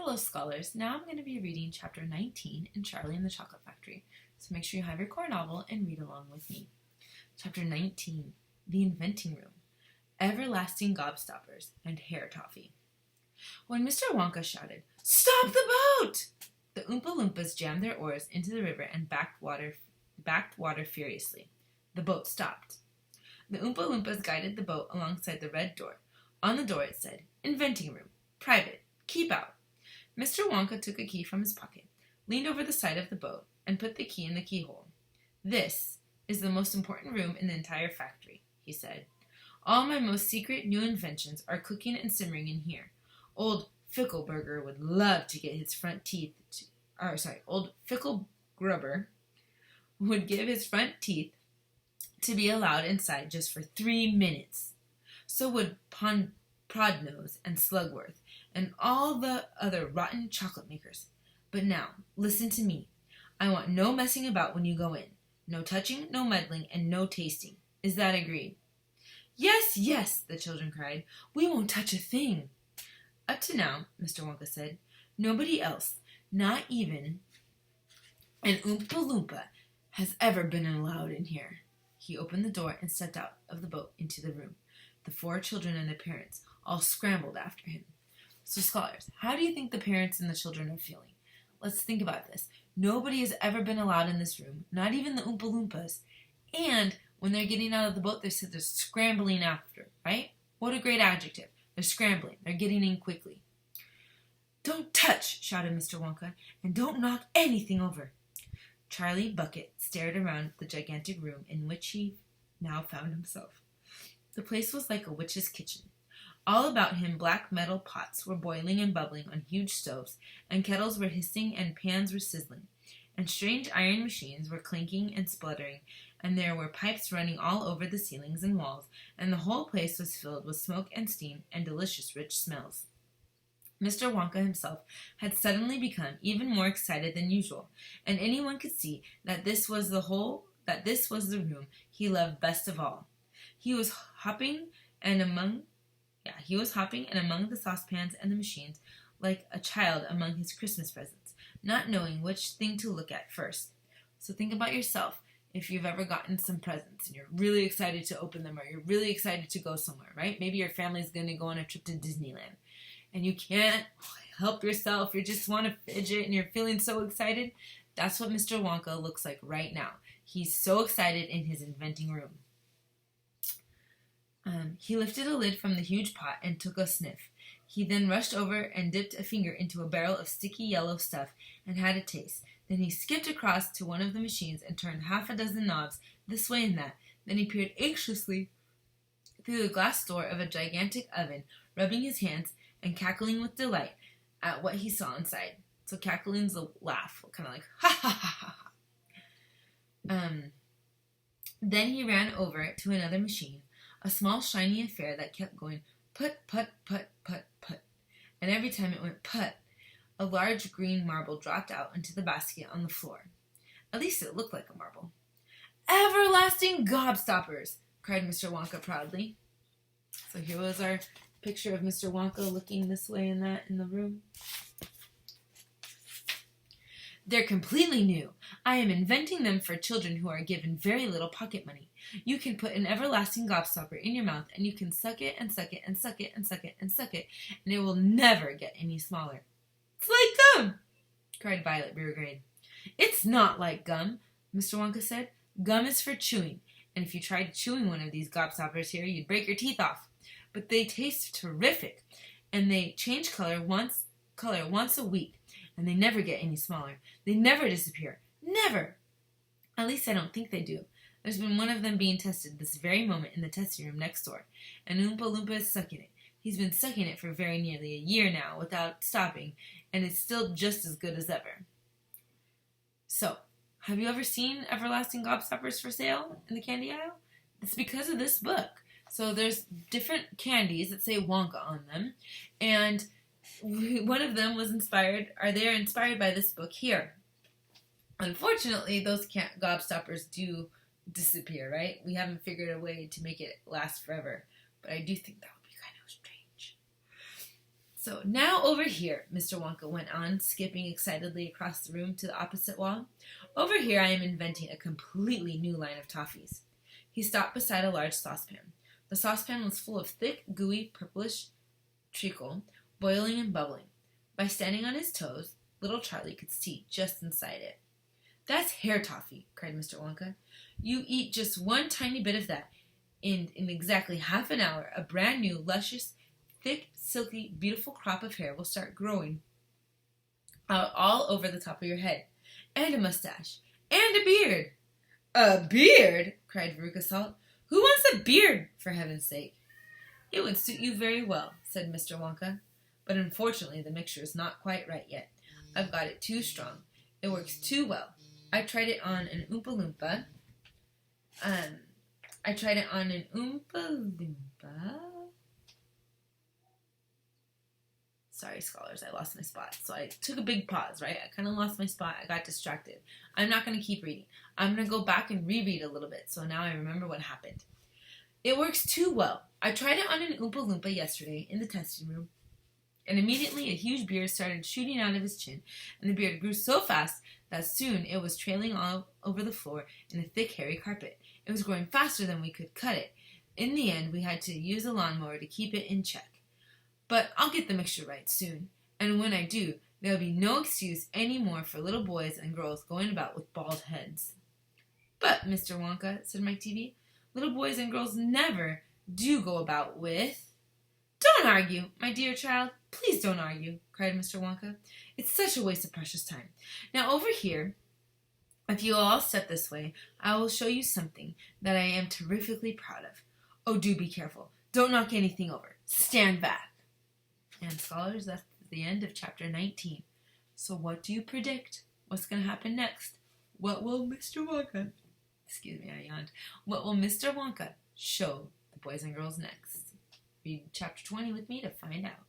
Hello, scholars. Now I'm going to be reading Chapter 19 in Charlie and the Chocolate Factory, so make sure you have your core novel and read along with me. Chapter 19, The Inventing Room, Everlasting Gobstoppers, and Hair Toffee. When Mr. Wonka shouted, "Stop the boat!" the Oompa Loompas jammed their oars into the river and backed water furiously. The boat stopped. The Oompa Loompas guided the boat alongside the red door. On the door it said, "Inventing Room, Private, Keep Out." Mr. Wonka took a key from his pocket, leaned over the side of the boat, and put the key in the keyhole. "This is the most important room in the entire factory," he said. "All my most secret new inventions are cooking and simmering in here. Old Fickleburger would love to get his front teeth Old Ficklegrubber would give his front teeth to be allowed inside just for 3 minutes. So would Prodnose and Slugworth, and all the other rotten chocolate makers. But now, listen to me. I want no messing about when you go in. No touching, no meddling, and no tasting. Is that agreed?" "Yes, yes," the children cried. "We won't touch a thing." "Up to now," Mr. Wonka said, "nobody else, not even an Oompa Loompa, has ever been allowed in here." He opened the door and stepped out of the boat into the room. The 4 children and their parents all scrambled after him. So, scholars, how do you think the parents and the children are feeling? Let's think about this. Nobody has ever been allowed in this room, not even the Oompa Loompas. And when they're getting out of the boat, they're scrambling after, right? What a great adjective. They're scrambling. They're getting in quickly. "Don't touch," shouted Mr. Wonka, "and don't knock anything over." Charlie Bucket stared around the gigantic room in which he now found himself. The place was like a witch's kitchen. All about him black metal pots were boiling and bubbling on huge stoves, and kettles were hissing and pans were sizzling, and strange iron machines were clinking and spluttering, and there were pipes running all over the ceilings and walls, and the whole place was filled with smoke and steam and delicious rich smells. Mr. Wonka himself had suddenly become even more excited than usual, and anyone could see that this was the room he loved best of all. He was hopping among the saucepans and the machines like a child among his Christmas presents, not knowing which thing to look at first. So think about yourself if you've ever gotten some presents and you're really excited to open them, or you're really excited to go somewhere, right? Maybe your family's going to go on a trip to Disneyland and you can't help yourself. You just want to fidget and you're feeling so excited. That's what Mr. Wonka looks like right now. He's so excited in his inventing room. He lifted a lid from the huge pot and took a sniff. He then rushed over and dipped a finger into a barrel of sticky yellow stuff and had a taste. Then he skipped across to one of the machines and turned 6 knobs this way and that. Then he peered anxiously through the glass door of a gigantic oven, rubbing his hands and cackling with delight at what he saw inside. So cackling's a laugh, kind of like ha ha ha ha. Then he ran over to another machine, a small shiny affair that kept going put, put, put, put, put. And every time it went put, a large green marble dropped out into the basket on the floor. At least it looked like a marble. "Everlasting Gobstoppers!" cried Mr. Wonka proudly. So here was our picture of Mr. Wonka looking this way and that in the room. "They're completely new. I am inventing them for children who are given very little pocket money. You can put an everlasting gobstopper in your mouth, and you can suck it and suck it and suck it and suck it and suck it, and it will never get any smaller." "It's like gum!" cried Violet Beauregarde. "It's not like gum," Mr. Wonka said. "Gum is for chewing, and if you tried chewing one of these gobstoppers here, you'd break your teeth off. But they taste terrific, and they change color once a week, and they never get any smaller. They never disappear. Never! At least I don't think they do. There's been one of them being tested this very moment in the testing room next door, and Oompa Loompa is sucking it. He's been sucking it for very nearly a year now without stopping, and it's still just as good as ever." So, have you ever seen everlasting gobstoppers for sale in the candy aisle? It's because of this book. So there's different candies that say Wonka on them, and one of them was inspired by this book here. Unfortunately, those gobstoppers do disappear, right? We haven't figured a way to make it last forever, but I do think that would be kind of strange. So now over here, Mr. Wonka went on, skipping excitedly across the room to the opposite wall. Over here I am inventing a completely new line of toffees. He stopped beside a large saucepan. The saucepan was full of thick, gooey, purplish treacle, boiling and bubbling. By standing on his toes, little Charlie could see just inside it. "That's hair toffee," cried Mr. Wonka. "You eat just one tiny bit of that, and in exactly half an hour a brand new, luscious, thick, silky, beautiful crop of hair will start growing out all over the top of your head. And a mustache. And a beard." "A beard?" cried Veruca Salt. "Who wants a beard, for heaven's sake?" "It would suit you very well," said Mr. Wonka. "But unfortunately the mixture is not quite right yet. I've got it too strong. It works too well. I tried it on an Oompa Loompa. Sorry, scholars, I lost my spot. So I took a big pause, right? I kind of lost my spot. I got distracted. I'm not going to keep reading. I'm going to go back and reread a little bit, so now I remember what happened. "It works too well. I tried it on an Oompa Loompa yesterday in the testing room, and immediately a huge beard started shooting out of his chin, and the beard grew so fast that soon it was trailing all over the floor in a thick, hairy carpet. It was growing faster than we could cut it. In the end, we had to use a lawnmower to keep it in check. But I'll get the mixture right soon, and when I do, there'll be no excuse any more for little boys and girls going about with bald heads." "But, Mr. Wonka," said Mike Teavee, "little boys and girls never do go about with—" "Don't argue, my dear child. Please don't argue," cried Mr. Wonka. "It's such a waste of precious time. Now over here, if you will all step this way, I will show you something that I am terrifically proud of. Oh, do be careful. Don't knock anything over. Stand back." And scholars, that's the end of chapter 19. So what do you predict? What's going to happen next? What will Mr. Wonka, I yawned. What will Mr. Wonka show the boys and girls next? Read chapter 20 with me to find out.